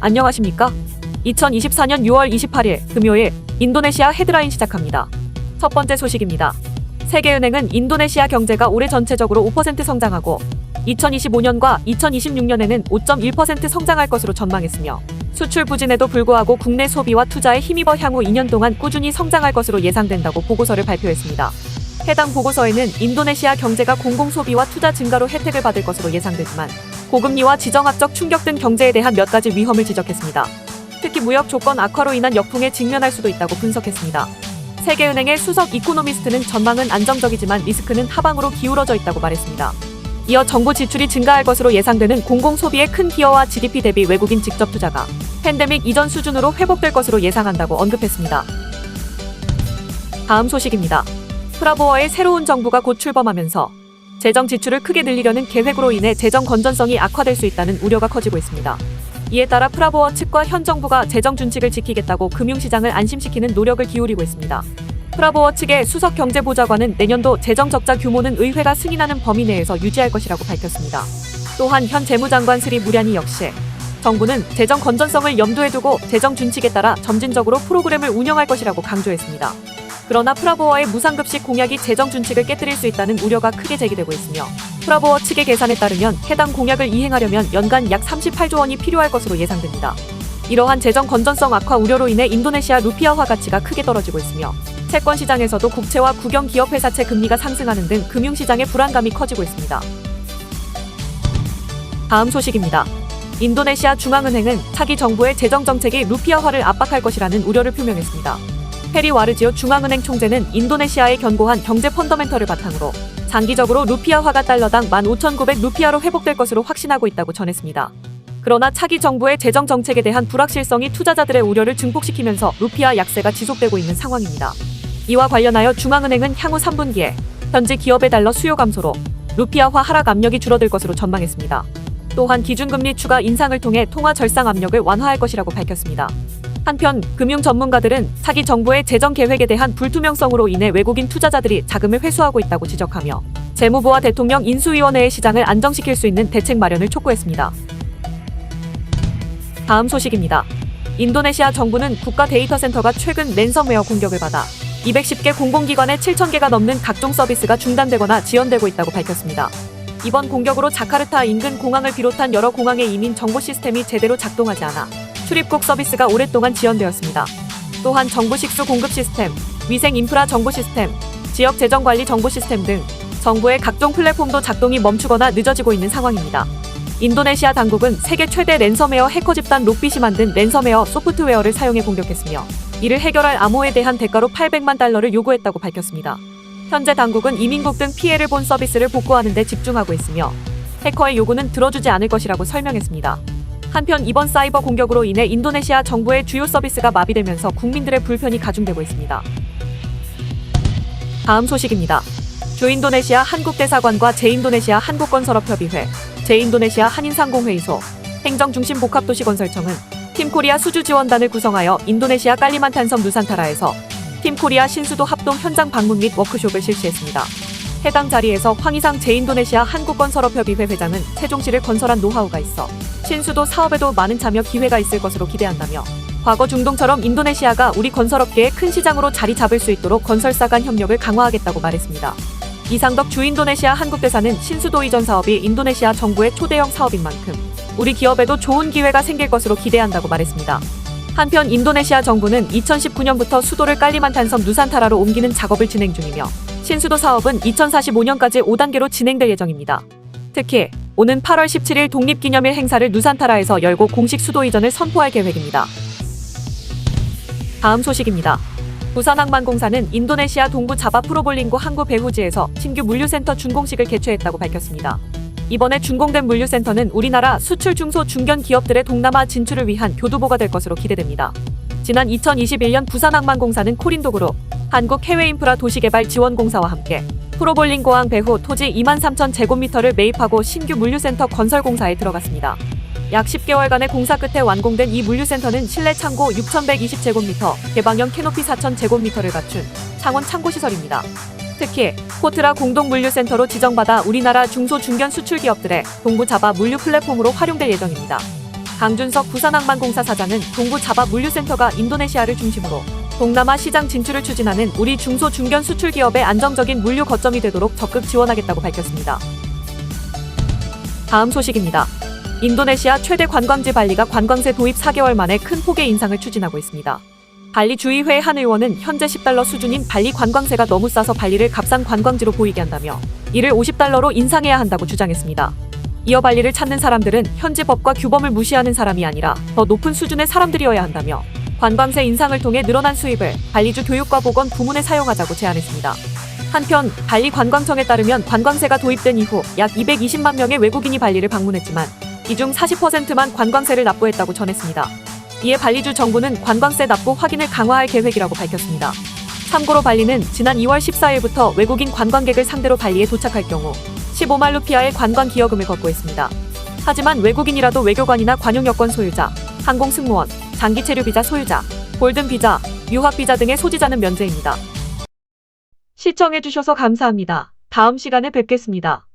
안녕하십니까? 2024년 6월 28일 금요일 인도네시아 헤드라인 시작합니다. 첫 번째 소식입니다. 세계은행은 인도네시아 경제가 올해 전체적으로 5% 성장하고 2025년과 2026년에는 5.1% 성장할 것으로 전망했으며 수출 부진에도 불구하고 국내 소비와 투자에 힘입어 향후 2년 동안 꾸준히 성장할 것으로 예상된다고 보고서를 발표했습니다. 해당 보고서에는 인도네시아 경제가 공공소비와 투자 증가로 혜택을 받을 것으로 예상되지만 고금리와 지정학적 충격 등 경제에 대한 몇 가지 위험을 지적했습니다. 특히 무역 조건 악화로 인한 역풍에 직면할 수도 있다고 분석했습니다. 세계은행의 수석 이코노미스트는 전망은 안정적이지만 리스크는 하방으로 기울어져 있다고 말했습니다. 이어 정부 지출이 증가할 것으로 예상되는 공공소비의 큰 기여와 GDP 대비 외국인 직접 투자가 팬데믹 이전 수준으로 회복될 것으로 예상한다고 언급했습니다. 다음 소식입니다. 프라보어의 새로운 정부가 곧 출범하면서 재정 지출을 크게 늘리려는 계획으로 인해 재정 건전성이 악화될 수 있다는 우려가 커지고 있습니다. 이에 따라 프라보어 측과 현 정부가 재정 준칙을 지키겠다고 금융시장을 안심시키는 노력을 기울이고 있습니다. 프라보어 측의 수석 경제보좌관은 내년도 재정 적자 규모는 의회가 승인하는 범위 내에서 유지할 것이라고 밝혔습니다. 또한 현 재무장관 스리 무랴니 역시 정부는 재정 건전성을 염두에 두고 재정 준칙에 따라 점진적으로 프로그램을 운영할 것이라고 강조했습니다. 그러나 프라보어의 무상급식 공약이 재정 준칙을 깨뜨릴 수 있다는 우려가 크게 제기되고 있으며 프라보어 측의 계산에 따르면 해당 공약을 이행하려면 연간 약 38조 원이 필요할 것으로 예상됩니다. 이러한 재정 건전성 악화 우려로 인해 인도네시아 루피아화 가치가 크게 떨어지고 있으며 채권 시장에서도 국채와 국영 기업 회사채 금리가 상승하는 등 금융시장의 불안감이 커지고 있습니다. 다음 소식입니다. 인도네시아 중앙은행은 차기 정부의 재정 정책이 루피아화를 압박할 것이라는 우려를 표명했습니다. 페리 와르지오 중앙은행 총재는 인도네시아의 견고한 경제 펀더멘털을 바탕으로 장기적으로 루피아화가 달러당 15,900 루피아로 회복될 것으로 확신하고 있다고 전했습니다. 그러나 차기 정부의 재정 정책에 대한 불확실성이 투자자들의 우려를 증폭시키면서 루피아 약세가 지속되고 있는 상황입니다. 이와 관련하여 중앙은행은 향후 3분기에 현지 기업의 달러 수요 감소로 루피아화 하락 압력이 줄어들 것으로 전망했습니다. 또한 기준금리 추가 인상을 통해 통화 절상 압력을 완화할 것이라고 밝혔습니다. 한편 금융 전문가들은 차기 정부의 재정 계획에 대한 불투명성으로 인해 외국인 투자자들이 자금을 회수하고 있다고 지적하며 재무부와 대통령 인수위원회의 시장을 안정시킬 수 있는 대책 마련을 촉구했습니다. 다음 소식입니다. 인도네시아 정부는 국가 데이터 센터가 최근 랜섬웨어 공격을 받아 210개 공공기관의 7,000개가 넘는 각종 서비스가 중단되거나 지연되고 있다고 밝혔습니다. 이번 공격으로 자카르타 인근 공항을 비롯한 여러 공항의 이민 정보 시스템이 제대로 작동하지 않아 출입국 서비스가 오랫동안 지연되었습니다. 또한 정부 식수 공급 시스템, 위생 인프라 정보 시스템, 지역 재정 관리 정보 시스템 등 정부의 각종 플랫폼도 작동이 멈추거나 늦어지고 있는 상황입니다. 인도네시아 당국은 세계 최대 랜섬웨어 해커 집단 록빗이 만든 랜섬웨어 소프트웨어를 사용해 공격했으며 이를 해결할 암호에 대한 대가로 800만 달러를 요구했다고 밝혔습니다. 현재 당국은 이민국 등 피해를 본 서비스를 복구하는 데 집중하고 있으며 해커의 요구는 들어주지 않을 것이라고 설명했습니다. 한편 이번 사이버 공격으로 인해 인도네시아 정부의 주요 서비스가 마비되면서 국민들의 불편이 가중되고 있습니다. 다음 소식입니다. 주인도네시아 한국대사관과 제인도네시아 한국건설업협의회, 제인도네시아 한인상공회의소, 행정중심복합도시건설청은 팀코리아 수주지원단을 구성하여 인도네시아 깔리만탄섬 누산타라에서 팀코리아 신수도 합동 현장 방문 및 워크숍을 실시했습니다. 해당 자리에서 황희상 제인도네시아 한국건설업협의회 회장은 세종시를 건설한 노하우가 있어 신수도 사업에도 많은 참여 기회가 있을 것으로 기대한다며 과거 중동처럼 인도네시아가 우리 건설업계의 큰 시장으로 자리 잡을 수 있도록 건설사 간 협력을 강화하겠다고 말했습니다. 이상덕 주인도네시아 한국대사는 신수도 이전 사업이 인도네시아 정부의 초대형 사업인 만큼 우리 기업에도 좋은 기회가 생길 것으로 기대한다고 말했습니다. 한편 인도네시아 정부는 2019년부터 수도를 깔리만탄섬 누산타라로 옮기는 작업을 진행 중이며 신수도 사업은 2045년까지 5단계로 진행될 예정입니다. 특히 오는 8월 17일 독립기념일 행사를 누산타라에서 열고 공식 수도 이전을 선포할 계획입니다. 다음 소식입니다. 부산항만공사는 인도네시아 동부 자바 프로볼링고 항구 배후지에서 신규 물류센터 준공식을 개최했다고 밝혔습니다. 이번에 준공된 물류센터는 우리나라 수출 중소 중견 기업들의 동남아 진출을 위한 교두보가 될 것으로 기대됩니다. 지난 2021년 부산항만공사는 코린도그룹, 한국해외인프라 도시개발지원공사와 함께 프로볼링고항 배후 토지 23,000제곱미터를 매입하고 신규 물류센터 건설 공사에 들어갔습니다. 약 10개월간의 공사 끝에 완공된 이 물류센터는 실내 창고 6,120제곱미터, 개방형 캐노피 4,000제곱미터를 갖춘 창원 창고시설입니다. 특히 포트라 공동물류센터로 지정받아 우리나라 중소 중견 수출기업들의 동부 자바 물류 플랫폼으로 활용될 예정입니다. 강준석 부산항만공사 사장은 동부 자바 물류센터가 인도네시아를 중심으로 동남아 시장 진출을 추진하는 우리 중소 중견 수출 기업의 안정적인 물류 거점이 되도록 적극 지원하겠다고 밝혔습니다. 다음 소식입니다. 인도네시아 최대 관광지 발리가 관광세 도입 4개월 만에 큰 폭의 인상을 추진하고 있습니다. 발리 주의회 한 의원은 현재 $10 수준인 발리 관광세가 너무 싸서 발리를 값싼 관광지로 보이게 한다며 이를 $50로 인상해야 한다고 주장했습니다. 이어 발리를 찾는 사람들은 현지 법과 규범을 무시하는 사람이 아니라 더 높은 수준의 사람들이어야 한다며 관광세 인상을 통해 늘어난 수입을 발리주 교육과 보건 부문에 사용하자고 제안했습니다. 한편 발리 관광청에 따르면 관광세가 도입된 이후 약 220만 명의 외국인이 발리를 방문했지만 이 중 40%만 관광세를 납부했다고 전했습니다. 이에 발리주 정부는 관광세 납부 확인을 강화할 계획이라고 밝혔습니다. 참고로 발리는 지난 2월 14일부터 외국인 관광객을 상대로 발리에 도착할 경우 15만 루피아의 관광 기여금을 걷고 있습니다. 하지만 외국인이라도 외교관이나 관용 여권 소유자, 항공 승무원, 장기 체류 비자 소유자, 골든 비자, 유학 비자 등의 소지자는 면제입니다. 시청해주셔서 감사합니다. 다음 시간에 뵙겠습니다.